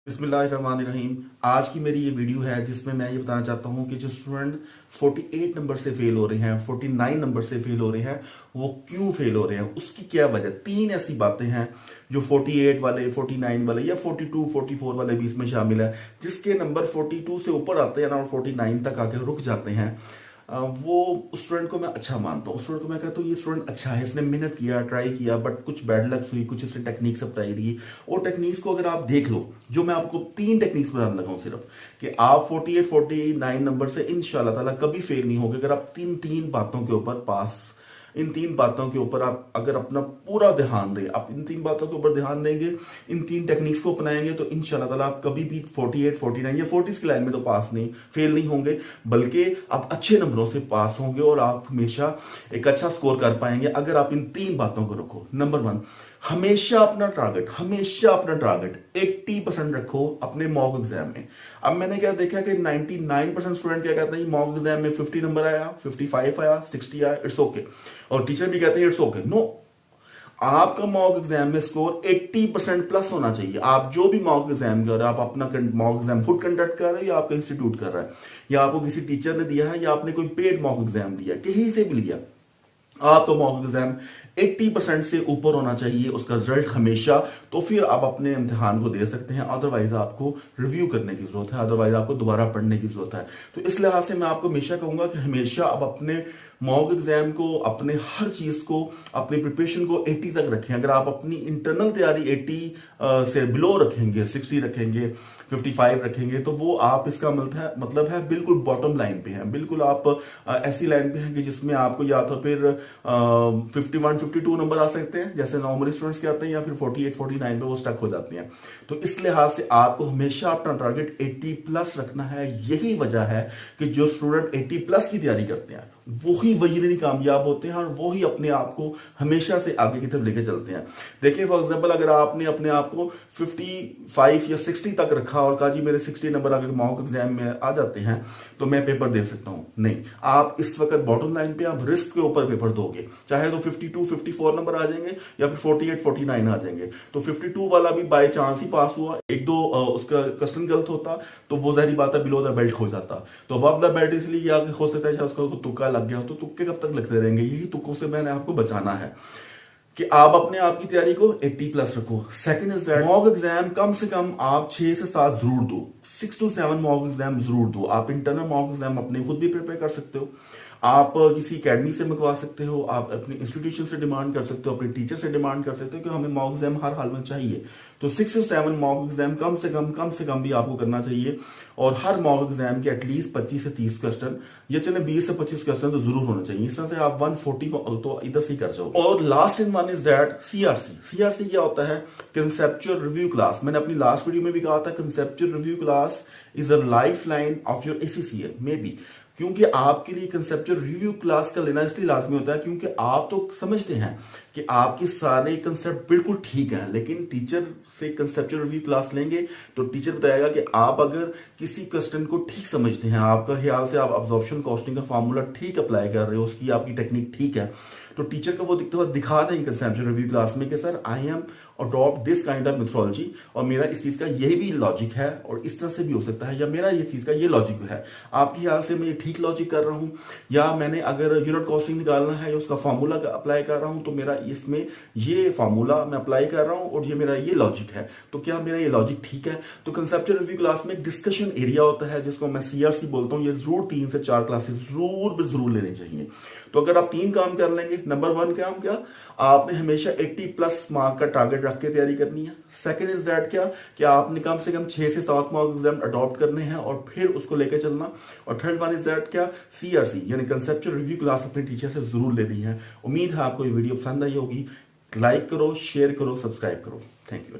बिस्मिल्लाहिर्रहमानिर्रहीम। आज की मेरी ये वीडियो है जिसमें मैं ये बताना चाहता हूँ कि जो स्टूडेंट 48 नंबर से फेल हो रहे हैं, 49 नंबर से फेल हो रहे हैं, वो क्यों फेल हो रहे हैं, उसकी क्या वजह। तीन ऐसी बातें हैं जो 48 वाले, 49 वाले या 42, 44 वाले भी इसमें शामिल है, जिसके नंबर 42 से ऊपर आते हैं ना और 49 तक आके रुक जाते हैं। वो स्टूडेंट को मैं अच्छा मानता हूँ। स्टूडेंट को मैं कहता हूँ ये स्टूडेंट अच्छा है, इसने मेहनत किया, ट्राई किया, बट कुछ बैड लक्स हुई, कुछ इसने टेक्निक्स अप्लाई की। और टेक्निक्स को अगर आप देख लो, जो मैं आपको तीन टेक्निक्स बताने लगा हूँ सिर्फ, कि आप 48, 49 नंबर से इंशाल्लाह ताला कभी फेल नहीं होगे अगर आप तीन तीन बातों के ऊपर पास, इन तीन बातों के ऊपर आप अगर अपना पूरा ध्यान दें, आप इन तीन बातों के ऊपर ध्यान देंगे, इन तीन टेक्निक्स को अपनाएंगे, तो इंशाल्लाह ताला आप कभी भी 48, 49 या 40 की लाइन में तो पास नहीं, फेल नहीं होंगे, बल्कि आप अच्छे नंबरों से पास होंगे और आप हमेशा एक अच्छा स्कोर कर पाएंगे अगर आप इन तीन बातों को रखो। नंबर 1, हमेशा अपना टारगेट 80% रखो अपने मॉक एग्जाम में। अब मैंने क्या देखा कि 99% स्टूडेंट क्या कहते हैं, मॉक एग्जाम में 50 नंबर आया, 55 आया, 60 आया, इट्स ओके। और टीचर भी कहते हैं इट्स ओके। नो, आपका मॉक एग्जाम में स्कोर 80% प्लस होना चाहिए। आप जो भी मॉक एग्जाम कर रहे हैं, आप अपना मॉक एग्जाम खुद कंडक्ट कर रहे हैं या आपका इंस्टीट्यूट कर रहा है, या आपको किसी टीचर ने दिया है, या आपने कोई पेड मॉक एग्जाम दिया, कहीं से भी लिया, आपका मॉक एग्जाम 80% से ऊपर होना चाहिए उसका रिजल्ट हमेशा। तो फिर आप अपने इम्तिहान को दे सकते हैं, अदरवाइज आपको रिव्यू करने की जरूरत है, अदरवाइज आपको दोबारा पढ़ने की जरूरत है। तो इस लिहाज से मैं आपको हमेशा कहूंगा कि हमेशा आप अपने मॉक एग्जाम को, अपने हर चीज को, अपनी प्रिपरेशन को 80 तक रखें। अगर आप अपनी इंटरनल तैयारी 80 से बिलो रखेंगे, 60 रखेंगे, 55 रखेंगे, तो वो आप, इसका मतलब है बिल्कुल बॉटम लाइन पे है, बिल्कुल आप ऐसी लाइन पे हैं कि जिसमें आपको या तो फिर 51, 52 नंबर आ सकते हैं जैसे नॉर्मली स्टूडेंट्स के आते हैं, या फिर 48, 49 पे वो स्टक हो जाते हैं। तो इस लिहाज से आपको हमेशा अपना टारगेट 80 प्लस रखना है। यही वजह है कि जो स्टूडेंट 80 प्लस की तैयारी करते हैं वही कामयाब होते हैं और वही अपने आप को हमेशा से आगे की तरफ लेके चलते हैं। देखिए फॉर एग्जांपल, अगर आपने अपने आप को 55 या 60 तक रखा और कहा जी मेरे 60 नंबर अगर मॉक एग्जाम में आ जाते हैं तो मैं पेपर दे सकता हूं, नहीं, आप इस वक्त बॉटम लाइन पे आप रिस्क के ऊपर पेपर दोगे। चाहे तो 52, 54 नंबर आ जाएंगे या फिर 48, 49 आ जाएंगे। तो 52 वाला भी बाय चांस ही पास हुआ, एक दो उसका क्वेश्चन गलत होता तो वो जाहिर बात है बिलो द बेल्ट हो जाता। तो अबव द बेल्ट इसलिए आगे हो सकता है उसका तुक्का लग गया हो, तो तुक्के कब तक लगते रहेंगे। यही तुक्कों से मैंने आपको बचाना है कि आप अपने आप की तैयारी को 80 प्लस रखो। Second is that, mock exam कम से कम आप 6 से 7 जरूर दो, 6 to 7 मॉक एग्जाम जरूर दो। आप इंटरनल मॉक एग्जाम अपने खुद भी प्रिपेयर कर सकते हो, आप किसी अकेडमी से मंगवा सकते हो, आप अपने इंस्टीट्यूशन से डिमांड कर सकते हो, अपने टीचर से डिमांड कर सकते हो कि हमें मॉक एग्जाम हर हाल में चाहिए। तो 6 से 7 मॉक एग्जाम कम से कम भी आपको करना चाहिए। और हर मॉक एग्जाम के एटलीस्ट 25 से 30 क्वेश्चन, या चले 20 से 25 क्वेश्चन तो जरूर होना चाहिए। इस तरह से आप 140 तो इधर से कर जाओ। और last in one is that CRC क्या होता है, कंसेप्चुअल रिव्यू क्लास। मैंने अपनी लास्ट वीडियो में भी कहा था conceptual review class is a life line of your ACCA may be. क्योंकि आपके लिए कंसेप्चुअल रिव्यू क्लास का लेना इसलिए लाजमी होता है क्योंकि आप तो समझते हैं कि आपके सारे कंसेप्ट बिल्कुल ठीक हैं, लेकिन टीचर से कंसेप्चुअल रिव्यू क्लास लेंगे तो टीचर बताएगा कि आप अगर किसी क्वेश्चन को ठीक समझते हैं, आपका ख्याल से आप अब्जॉर्प्शन कॉस्टिंग का फार्मूला ठीक अप्लाई कर रहे हो, उसकी आपकी टेक्निक ठीक है, तो टीचर का वो दिखा देंगे कंसेप्चुअल रिव्यू क्लास में कि sir I am adopt this kind of methodology, और मेरा इस चीज का यही भी लॉजिक है और इस तरह से भी हो सकता है, या मेरा ये चीज का ये लॉजिक है, आपके ख्याल से मैं ये ठीक लॉजिक कर रहा हूं, या मैंने अगर यूनिट कॉस्टिंग निकालना है या उसका फार्मूला अप्लाई कर रहा हूं तो मेरा इसमें ये फार्मूला मैं अप्लाई कर रहा हूं और ये मेरा ये लॉजिक है, तो क्या मेरा ये लॉजिक ठीक है। तो कंसेप्चुअल रिव्यू क्लास में एक डिस्कशन एरिया होता है जिसको मैं सीआरसी बोलता हूं। ये जरूर 3 से 4 क्लासेस जरूर लेने चाहिए। तो अगर आप 3 काम कर लेंगे, नंबर 1 काम क्या, आपने हमेशा 80 प्लस मार्क का टारगेट रख के तैयारी करनी है। सेकंड इज दैट क्या, कि आपने कम से कम 6 से 7 मॉक एग्जाम अडॉप्ट करने हैं और फिर उसको लेकर चलना। और थर्ड वन इज दैट क्या, सीआरसी यानी कंसेप्चुअल रिव्यू क्लास अपने टीचर से जरूर लेनी है। उम्मीद है आपको ये वीडियो पसंद आई होगी। लाइक करो, शेयर करो, सब्सक्राइब करो। Thank you.